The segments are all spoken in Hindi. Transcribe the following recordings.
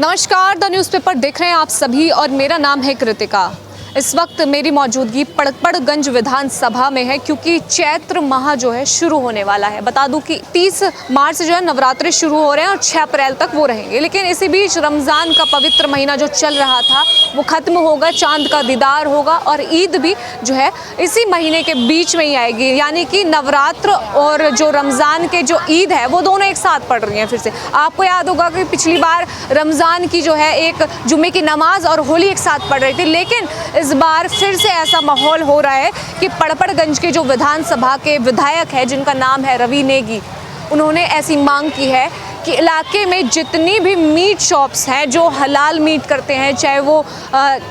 नमस्कार, द न्यूज़पेपर देख रहे हैं आप सभी और मेरा नाम है कृतिका। इस वक्त मेरी मौजूदगी पड़पड़गंज विधानसभा में है क्योंकि चैत्र माह जो है शुरू होने वाला है। बता दूं कि 30 मार्च से जो है नवरात्रि शुरू हो रहे हैं और 6 अप्रैल तक वो रहेंगे। लेकिन इसी बीच रमज़ान का पवित्र महीना जो चल रहा था वो ख़त्म होगा, चांद का दीदार होगा और ईद भी जो है इसी महीने के बीच में ही आएगी। यानी कि नवरात्र और जो रमज़ान के जो ईद है वो दोनों एक साथ पड़ रही हैं फिर से। आपको याद होगा कि पिछली बार रमज़ान की जो है एक जुम्मे की नमाज और होली एक साथ पड़ रही थी, लेकिन इस बार फिर से ऐसा माहौल हो रहा है कि पड़पड़गंज के जो विधानसभा के विधायक है जिनका नाम है रवि नेगी, उन्होंने ऐसी मांग की है कि इलाके में जितनी भी मीट शॉप्स हैं जो हलाल मीट करते हैं, चाहे वो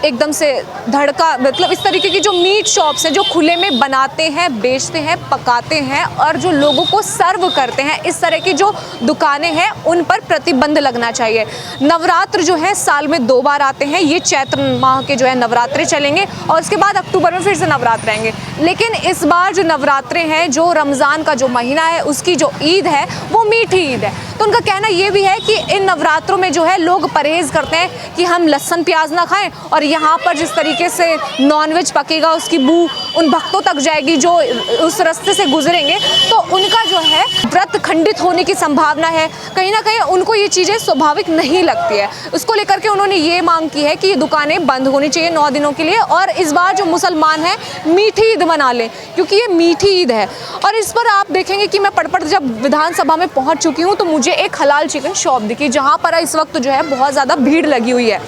एकदम से धड़का मतलब इस तरीके की जो मीट शॉप्स हैं जो खुले में बनाते हैं, बेचते हैं, पकाते हैं और जो लोगों को सर्व करते हैं, इस तरह की जो दुकानें हैं उन पर प्रतिबंध लगना चाहिए। नवरात्र जो है साल में 2 बार आते हैं, ये चैत्र माह के जो है नवरात्रे चलेंगे और उसके बाद अक्टूबर में फिर से नवरात्र आएंगे। लेकिन इस बार जो नवरात्रे हैं, जो रमज़ान का जो महीना है उसकी जो ईद है वो मीठी ईद है। तो उनका कहना ये भी है कि इन नवरात्रों में जो है लोग परहेज़ करते हैं कि हम लहसुन प्याज ना खाएं और यहाँ पर जिस तरीके से नॉनवेज पकेगा उसकी बू उन भक्तों तक जाएगी जो उस रास्ते से गुजरेंगे, तो उनका जो है व्रत खंडित होने की संभावना है। कहीं ना कहीं उनको ये चीज़ें स्वाभाविक नहीं लगती है। उसको लेकर के उन्होंने ये मांग की है कि ये दुकानें बंद होनी चाहिए 9 दिनों के लिए और इस बार जो मुसलमान हैं मीठी ईद मना लें क्योंकि ये मीठी ईद है। और इस पर आप देखेंगे कि मैं पड़पड़ जब विधानसभा में पहुँच चुकी हूँ तो मुझे एक हलाल चिकन शॉप दिखी जहाँ पर इस वक्त जो है बहुत ज़्यादा भीड़ लगी हुई है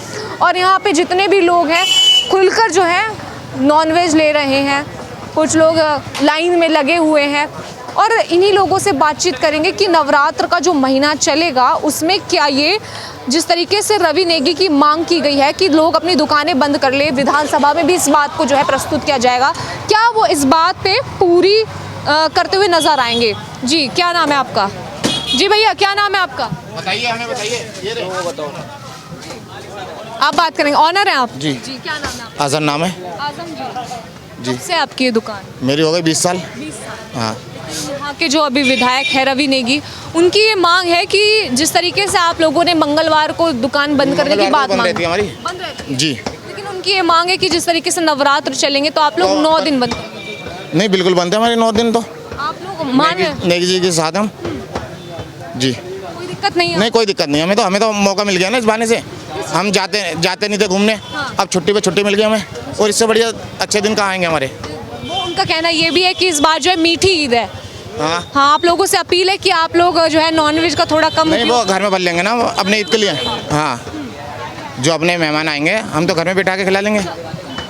और यहाँ पे जितने भी लोग हैं खुलकर जो है नॉनवेज ले रहे हैं, कुछ लोग लाइन में लगे हुए हैं और इन्हीं लोगों से बातचीत करेंगे कि नवरात्र का जो महीना चलेगा उसमें क्या ये जिस तरीके से रवि नेगी की मांग की गई है कि लोग अपनी दुकानें बंद कर ले, विधानसभा में भी इस बात को जो है प्रस्तुत किया जाएगा, क्या वो इस बात पे पूरी करते हुए नज़र आएंगे। जी, क्या नाम है आपका? जी भैया, क्या नाम है आपका? बताइए, हमें बताइए। ये बताओ, आप बात करेंगे। ऑनर हैं आप? जी। जी, क्या नाम है आपका? आज़म नाम है। आज़म जी। कब से आपकी ये दुकान? मेरी हो गई 20 साल। 20 साल। हाँ। यहाँ के जो अभी विधायक है रवि नेगी, उनकी ये मांग है कि जिस तरीके से आप लोगों ने मंगलवार को दुकान बंद करने की बात बंद रहती है हमारी। बंद रहती है। जी। लेकिन उनकी ये मांग है कि जिस तरीके से नवरात्र चलेंगे तो आप लोग 9 दिन बंद करेंगे। नहीं, बिल्कुल बंद है हमारे 9 दिन। तो आप लोग मान रहे हैं? नेगी जी के साथ हम। जी। कोई दिक्कत नहीं है? नहीं, कोई दिक्कत नहीं। हमें तो मौका मिल गया ना इस बहाने से। हम जाते नहीं थे घूमने। हाँ। अब छुट्टी पे छुट्टी मिल गई हमें और इससे बढ़िया अच्छे दिन कहाँ आएंगे हमारे। वो उनका कहना ये भी है कि इस बार जो है मीठी ईद है। हाँ, आप लोगों से अपील है कि आप लोग जो है नॉनवेज का थोड़ा कम नहीं, वो घर में बन लेंगे ना अपने ईद के लिए। हाँ, जो अपने मेहमान आएंगे हम तो घर में बिठा के खिला लेंगे।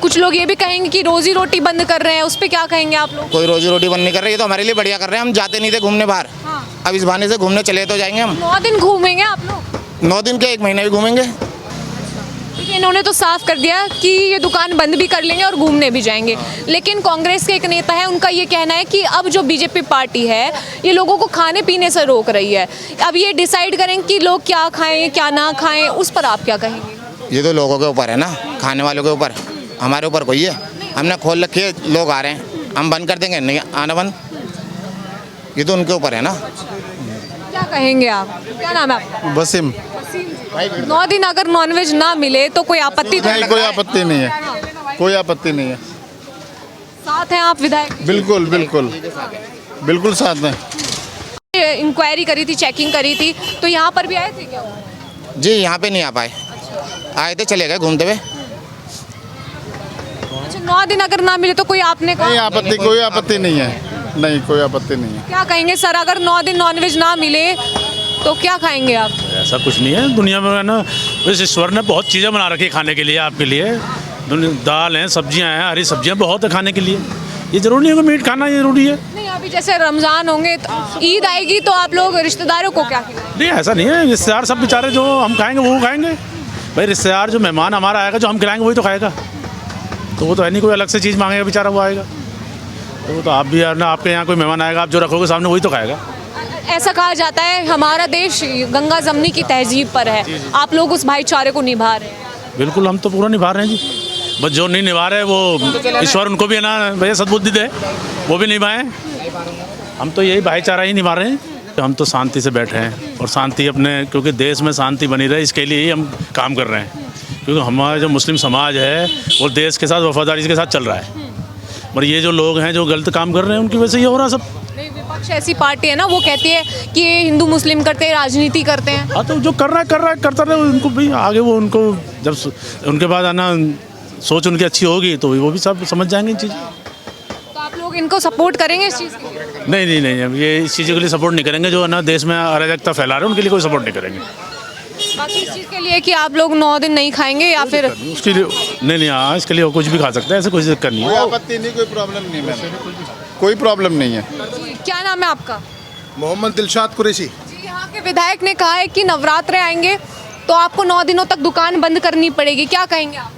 कुछ लोग ये भी कहेंगे कि रोजी रोटी बंद कर रहे हैं, उस पर क्या कहेंगे आप लोग? कोई रोजी रोटी बंद नहीं कर रही है, तो हमारे लिए बढ़िया कर रहे हैं। हम जाते नहीं थे घूमने बाहर। हाँ। अब इस बहाने से घूमने चले तो जाएंगे हम। 9 दिन घूमेंगे आप लोग? 9 दिन के 1 महीना भी घूमेंगे। क्योंकि इन्होंने तो साफ कर दिया कि ये दुकान बंद भी कर लेंगे और घूमने भी जाएंगे। लेकिन कांग्रेस के एक नेता है, उनका ये कहना है कि अब जो बीजेपी पार्टी है ये लोगों को खाने पीने से रोक रही है। अब ये डिसाइड करें कि लोग क्या खाएं क्या ना खाएं, उस पर आप क्या कहेंगे? ये तो लोगों के ऊपर है ना, खाने वालों के ऊपर। हमारे ऊपर कोई है? हमने खोल रखी है, लोग आ रहे हैं, हम बंद कर देंगे? नहीं आना बंद। ये तो उनके ऊपर है ना। क्या कहेंगे आप? क्या नाम है आपका? वसीम। 9 दिन अगर नॉनवेज ना मिले तो कोई आपत्ति तो नहीं, कोई आपत्ति नहीं है, कोई आपत्ति नहीं है। साथ हैं आप विधायक? बिल्कुल बिल्कुल बिल्कुल साथ में। इंक्वायरी करी थी, चेकिंग करी थी, तो यहाँ पर भी आए थे क्या? जी, यहाँ पे नहीं आ पाए। आए थे, चले गए घूमते हुए। अच्छा, 9 दिन अगर ना मिले तो कोई आपने नहीं, कहा? आपत्ति कोई आपत्ति नहीं है। नहीं, कोई आपत्ति नहीं है। क्या कहेंगे सर, अगर 9 दिन नॉनवेज ना मिले तो क्या खाएंगे आप? ऐसा कुछ नहीं है दुनिया में, है ना। इस ईश्वर ने बहुत चीज़ें बना रखी है खाने के लिए, आपके लिए। दाल हैं, सब्जियां हैं, हरी सब्जियां बहुत है खाने के लिए। ये जरूरी नहीं है कि मीट खाना जरूरी है। नहीं, अभी जैसे रमज़ान होंगे तो ईद आएगी तो आप लोग रिश्तेदारों को क्या खिलाएंगे? नहीं, ऐसा नहीं है। रिश्तेदार सब बेचारे जो हम खाएंगे वो खाएंगे भाई। रिश्तेदार जो मेहमान हमारा आएगा, जो हम खिलाएंगे वही तो खाएगा। तो वो तो है नहीं कोई अलग से चीज़ मांगेगा बेचारा, वो आएगा। तो वो तो आप भी ना, आपके यहाँ कोई मेहमान आएगा, आप जो रखोगे सामने वही तो खाएगा। ऐसा कहा जाता है हमारा देश गंगा जमनी की तहजीब पर है। आप लोग उस भाईचारे को निभा रहे हैं? बिल्कुल, हम तो पूरा निभा रहे हैं जी। बस जो नहीं निभा रहे वो ईश्वर उनको भी है ना भैया सद्बुद्धि दे, वो भी निभाएं। हम तो यही भाईचारा ही निभा रहे हैं। हम तो शांति से बैठे हैं और शांति अपने, क्योंकि देश में शांति बनी रहे इसके लिए ही हम काम कर रहे हैं, क्योंकि हमारा जो मुस्लिम समाज है वो देश के साथ वफादारी के साथ चल रहा है। और ये जो लोग हैं जो गलत काम कर रहे हैं उनकी वजह से ये हो रहा सब। नहीं, विपक्ष ऐसी पार्टी है ना, वो कहती है कि ये हिंदू मुस्लिम करते हैं, राजनीति करते हैं। हाँ, तो जो कर रहा है करता रहे, उनको भी आगे वो उनको जब उनके बाद आना सोच उनकी अच्छी होगी तो वो भी सब समझ जाएंगे इन चीज़। तो आप लोग इनको सपोर्ट करेंगे इस चीज़ के लिए? नहीं, हम ये इस चीज़ के लिए सपोर्ट नहीं करेंगे। जो है ना देश में अराजकता फैला रहे हैं उनके लिए कोई सपोर्ट नहीं करेंगे। बाकी इस चीज़ के लिए कि आप लोग 9 दिन नहीं खाएंगे या फिर उसके लिए नहीं, हाँ, इसके लिए वो कुछ भी खा सकते हैं, ऐसे कोई दिक्कत नहीं कोई है। आपत्ति नहीं, कोई प्रॉब्लम नहीं मैम, कोई प्रॉब्लम नहीं है। जी, क्या नाम है आपका? मोहम्मद दिलशाद कुरैशी। जी, यहाँ के विधायक ने कहा है कि नवरात्र आएंगे तो आपको 9 दिनों तक दुकान बंद करनी पड़ेगी, क्या कहेंगे आप?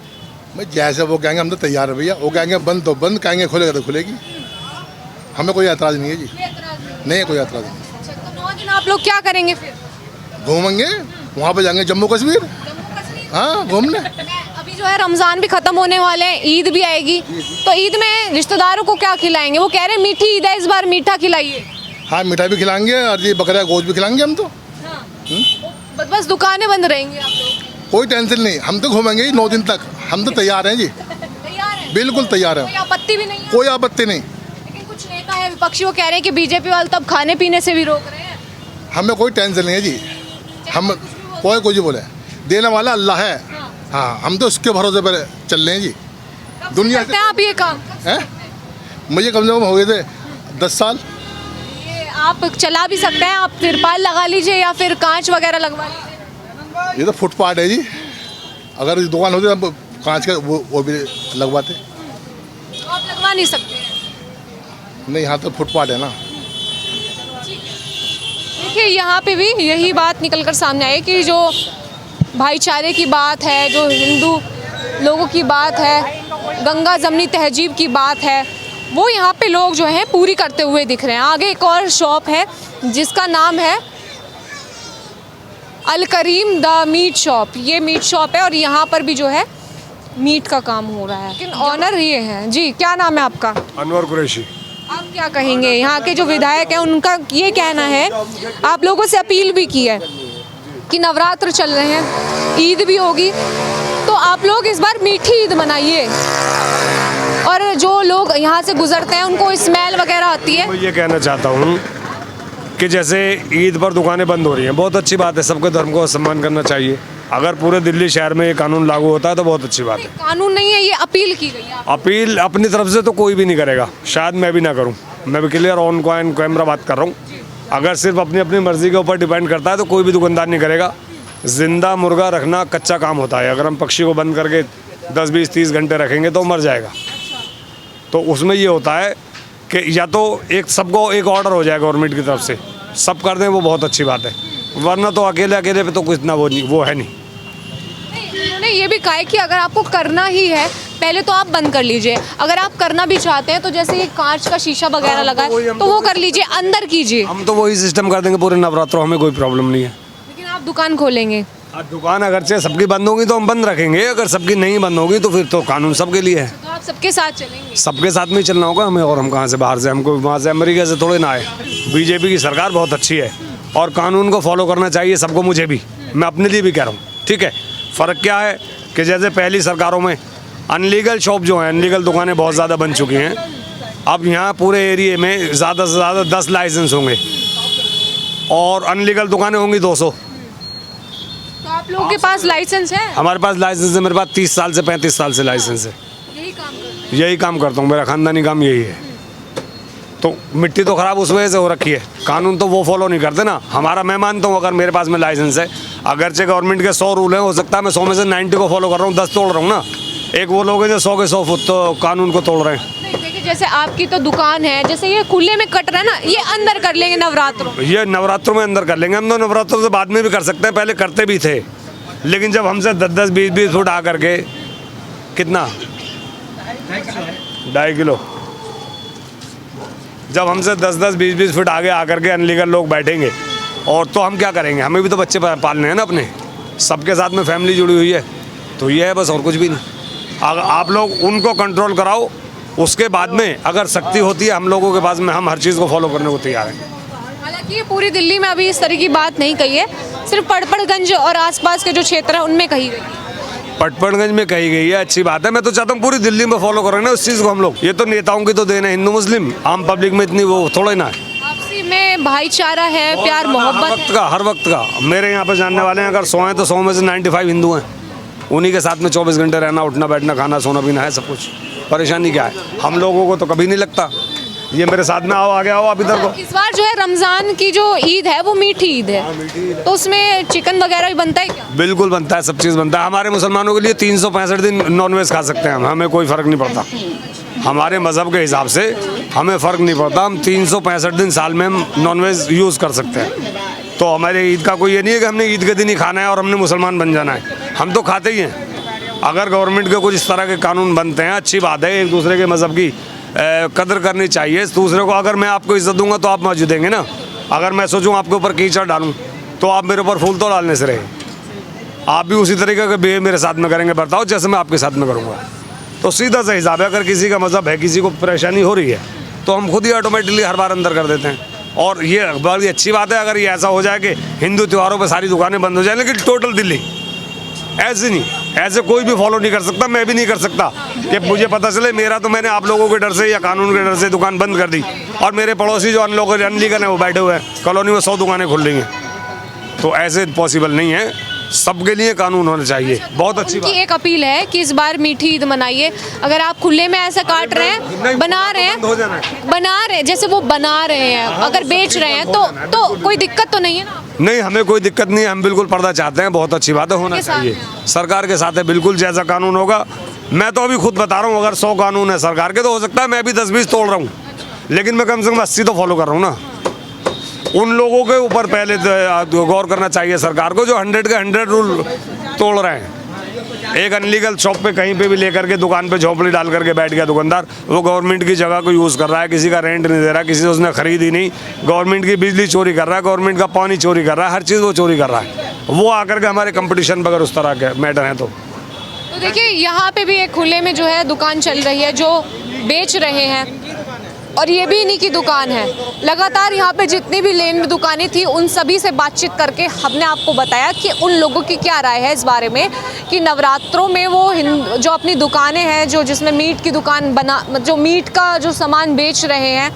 मैं जैसे वो कहेंगे हम तो तैयार है भैया, वो कहेंगे बंद तो बंद, कहेंगे खुलेगा तो खुलेगी, हमें कोई एतराज़ नहीं है जी। कोई एतराज़ नहीं। नहीं है कोई एतराज़ नहीं। अच्छा, तो 9 दिन आप लोग क्या करेंगे फिर? घूमेंगे, वहाँ पे जाएंगे जम्मू कश्मीर, जम्मू कश्मीर? हाँ घूमने। अभी जो है रमज़ान भी ख़त्म होने वाले हैं, ईद भी आएगी, तो ईद में रिश्तेदारों को क्या खिलाएंगे? वो कह रहे हैं मीठी ईद है, इस बार मीठा खिलाइए। हाँ मिठाई भी खिलाएंगे और ये बकरा गोश्त भी खिलाएंगे हम तो। बस दुकानें बंद रहेंगी आप लोग? कोई टेंशन नहीं, हम तो घूमेंगे ही 9 दिन तक, हम तो तैयार हैं जी, तैयार हैं? बिल्कुल तैयार कोई हैं, आपत्ति भी नहीं है? कोई आपत्ति नहीं। लेकिन कुछ नेता है विपक्षी, वो कह रहे हैं कि बीजेपी वाले तब खाने पीने से भी रोक रहे हैं। हमें कोई टेंशन नहीं है जी, हम कोई कुछ बोले, देने वाला अल्लाह है। हाँ, हम तो उसके भरोसे पर चल रहे हैं जी। दुनिया करते हैं आप ये काम? है, मुझे कम से कम हो गए थे 10 साल। ये आप चला भी सकते हैं, आप तिरपाल लगा लीजिए या फिर कांच वगैरह लगवा लीजिए। ये तो फुटपाथ है जी, अगर दुकान होती तो कांच का वो भी लगवाते। तो आप लगवा नहीं सकते हैं। नहीं, यहाँ तो फुटपाथ है ना। देखिए यहाँ पे भी यही बात निकलकर सामने आई कि जो भाईचारे की बात है, जो हिंदू लोगों की बात है, गंगा जमनी तहजीब की बात है, वो यहाँ पे लोग जो हैं पूरी करते हुए दिख रहे हैं। आगे एक और शॉप है जिसका नाम है अल करीम द मीट शॉप। ये मीट शॉप है और यहाँ पर भी जो है मीट का काम हो रहा है। लेकिन ऑनर ये है जी, क्या नाम है आपका? अनवर कुरैशी। आप क्या कहेंगे? यहाँ के जो विधायक हैं उनका ये कहना है, आप लोगों से अपील भी की है कि नवरात्र चल रहे हैं, ईद भी होगी, तो आप लोग इस बार मीठी ईद मनाइए। और जो लोग यहाँ से गुजरते हैं उनको स्मेल वगैरह आती है। मैं ये कहना चाहता हूँ कि जैसे ईद पर दुकानें बंद हो रही हैं, बहुत अच्छी बात है, सबके धर्म को सम्मान करना चाहिए। अगर पूरे दिल्ली शहर में ये कानून लागू होता है तो बहुत अच्छी बात है। कानून नहीं है, ये अपील की गई है। अपील अपनी तरफ से तो कोई भी नहीं करेगा, शायद मैं भी ना करूं, मैं भी क्लियर ऑन कैमरा बात कर रहा हूं। अगर सिर्फ अपनी अपनी मर्जी के ऊपर डिपेंड करता है तो कोई भी दुकानदार नहीं करेगा। जिंदा मुर्गा रखना कच्चा काम होता है, अगर हम पक्षी को बंद करके 10, 20, 30 घंटे रखेंगे तो मर जाएगा। तो उसमें ये होता है कि या तो एक सबको एक ऑर्डर हो जाए गवर्नमेंट की तरफ से, सब कर दें, वो बहुत अच्छी बात है, वरना तो अकेले पे तो कुछ इतना वो है नहीं। उन्होंने ये भी कहा है कि अगर आपको करना ही है पहले तो आप बंद कर लीजिए, अगर आप करना भी चाहते हैं तो जैसे ये कांच का शीशा वगैरह लगा है तो वो कर लीजिए, अंदर कीजिए। हम तो वही सिस्टम कर देंगे पूरे नवरात्रों, हमें कोई प्रॉब्लम नहीं है। लेकिन आप दुकान खोलेंगे? दुकान अगरचे सबकी बंद होगी तो हम बंद रखेंगे, अगर सबकी नहीं बंद होगी तो फिर तो कानून सबके लिए है। तो आप सबके साथ चलेंगे? सबके साथ में ही चलना होगा हमें, और हम कहाँ से बाहर से, हमको वहाँ से अमेरिका से थोड़े ना आए। बीजेपी की सरकार बहुत अच्छी है और कानून को फॉलो करना चाहिए सबको, मुझे भी, मैं अपने लिए भी कह रहा हूँ, ठीक है। फ़र्क क्या है कि जैसे पहली सरकारों में अनलीगल शॉप जो हैं, अनलीगल दुकानें बहुत ज़्यादा बन चुकी हैं। अब यहाँ पूरे एरिए में ज़्यादा से ज़्यादा 10 लाइसेंस होंगे और अनलीगल दुकानें होंगी 200। तो आप लोगों के पास लाइसेंस है? हमारे पास लाइसेंस है, मेरे पास 30 साल से 35 साल से लाइसेंस है। यही काम करता हूँ, मेरा खानदानी काम यही है। तो मिट्टी तो ख़राब उस वजह से हो रखी है, कानून तो वो फॉलो नहीं करते ना। हमारा, मैं मानता हूँ अगर मेरे पास में लाइसेंस है, अगरचे गवर्नमेंट के 100 रूल हैं, हो सकता है मैं 100 में से 90 को फॉलो कर रहा हूँ, 10 तोड़ रहा हूँ ना। एक वो लोग हैं जो 100 के 100 फुट तो कानून को तोड़ रहे हैं। नहीं, देखिए जैसे आपकी तो दुकान है, जैसे ये खुले में कट रहा है ना, ये अंदर कर लेंगे नवरात्रों? ये नवरात्रों में अंदर कर लेंगे हम, तो नवरात्रों से बाद में भी कर सकते हैं, पहले करते भी थे। लेकिन जब हमसे 10-10, 20-20 फुट आ करके, कितना 2.5 किलो, जब हमसे 10-10, 20-20 फुट आगे आकर के अनलीगल लोग बैठेंगे, और तो हम क्या करेंगे? हमें भी तो बच्चे पालने हैं ना अपने, सबके साथ में फैमिली जुड़ी हुई है, तो ये है बस, और कुछ भी नहीं। अगर आप लोग उनको कंट्रोल कराओ, उसके बाद में अगर शक्ति होती है हम लोगों के पास में, हम हर चीज़ को फॉलो करने को तैयार हैं। हालांकि देखिए पूरी दिल्ली में अभी इस तरह की बात नहीं कही है, सिर्फ पड़पड़गंज और आसपास के जो क्षेत्र है उनमें कही गई है। पटपड़गंज में कही गई है, अच्छी बात है। मैं तो चाहता हूँ पूरी दिल्ली में फॉलो करें ना उस चीज़ को हम लोग। ये तो नेताओं की तो देन है, हिंदू मुस्लिम आम पब्लिक में इतनी वो थोड़ा ही ना है। आपसी में भाईचारा है, प्यार मोहब्बत है। हर वक्त का मेरे यहाँ पे जानने वाले हैं, अगर 100 हैं तो 100 में से 95 हिंदू हैं। उन्हीं के साथ में 24 घंटे रहना, उठना बैठना, खाना सोना पीना है सब कुछ। परेशानी क्या है, हम लोगों को तो कभी नहीं लगता। ये मेरे साथ में आओ, आगे आओ आप इधर को। इस बार जो है रमजान की जो ईद है वो मीठी ईद है, तो उसमें चिकन वगैरह भी बनता है क्या? बिल्कुल बनता है, सब चीज़ बनता है। हमारे मुसलमानों के लिए 365 दिन नॉनवेज खा सकते हैं हम, हमें कोई फ़र्क नहीं पड़ता। हमारे मज़हब के हिसाब से हमें फ़र्क नहीं पड़ता, हम 365 दिन साल में हम नॉनवेज यूज़ कर सकते हैं। तो हमारे ईद का कोई ये नहीं है कि हमने ईद के दिन ही खाना है और हमने मुसलमान बन जाना है, हम तो खाते ही हैं। अगर गवर्नमेंट के कुछ इस तरह के कानून बनते हैं, अच्छी बात है, एक दूसरे के मज़हब की कदर करनी चाहिए दूसरे को। अगर मैं आपको इज्जत दूंगा तो आप मौजूद देंगे ना। अगर मैं सोचूं आपके ऊपर कीचड़ डालूं तो आप मेरे ऊपर फूल तो डालने से रहे। आप भी उसी तरीके का बिहेव मेरे साथ में करेंगे, बर्ताव जैसे मैं आपके साथ में करूँगा। तो सीधा सा हिसाब है, अगर किसी का मज़हब है, किसी को परेशानी हो रही है तो हम खुद ही ऑटोमेटिकली हर बार अंदर कर देते हैं। और ये बड़ी अच्छी बात है अगर ये ऐसा हो जाए कि हिंदू त्योहारों पर सारी दुकानें बंद हो जाए, लेकिन टोटल दिल्ली ऐसे नहीं, ऐसे कोई भी फॉलो नहीं कर सकता, मैं भी नहीं कर सकता कि मुझे पता चले मेरा तो मैंने आप लोगों के डर से या कानून के डर से दुकान बंद कर दी और मेरे पड़ोसी जो अनलीगल हैं वो बैठे हुए हैं कॉलोनी में 100 दुकानें खुल रही हैं। तो ऐसे पॉसिबल नहीं है, सबके लिए कानून होना चाहिए। बहुत अच्छी बात। उनकी एक अपील है कि इस बार मीठी ईद मनाइए। अगर आप खुले में ऐसा काट रहे हैं, बना रहे हैं जैसे वो बना रहे हैं, अगर बेच रहे हैं तो कोई दिक्कत तो नहीं है ना? नहीं, हमें कोई दिक्कत नहीं है, हम बिल्कुल पर्दा चाहते हैं, बहुत अच्छी बात है, होना चाहिए। सरकार के साथ है बिल्कुल, जैसा कानून होगा। मैं तो अभी खुद बता रहा हूँ, अगर 100 कानून है सरकार के तो हो सकता है मैं भी 10-20 तोड़ रहा हूँ, लेकिन मैं कम से कम 80 तो फॉलो कर रहा हूँ ना। उन लोगों के ऊपर पहले गौर करना चाहिए सरकार को जो 100 के 100 रूल तोड़ रहे हैं। एक अनलीगल शॉप पे कहीं पे भी लेकर के दुकान पे झोंपड़ी डाल करके बैठ गया दुकानदार, वो गवर्नमेंट की जगह को यूज़ कर रहा है, किसी का रेंट नहीं दे रहा, किसी से उसने खरीदी नहीं, गवर्नमेंट की बिजली चोरी कर रहा है, गवर्नमेंट का पानी चोरी कर रहा है, हर चीज़ वो चोरी कर रहा है। वो आकर के हमारे कंपटीशन पर अगर उस तरह के मैटर हैं तो देखिए यहाँ पे भी एक खुले में जो है दुकान चल रही है जो बेच रहे हैं, और ये भी इन्हीं की दुकान है। लगातार यहाँ पे जितनी भी लेन में दुकानें थी उन सभी से बातचीत करके हमने आपको बताया कि उन लोगों की क्या राय है इस बारे में कि नवरात्रों में वो जो अपनी दुकानें हैं जिसमें मीट की दुकान जो मीट का जो सामान बेच रहे हैं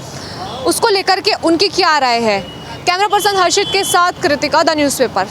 उसको लेकर के उनकी क्या राय है। कैमरा पर्सन हर्षित के साथ कृतिका, द न्यूज़पेपर।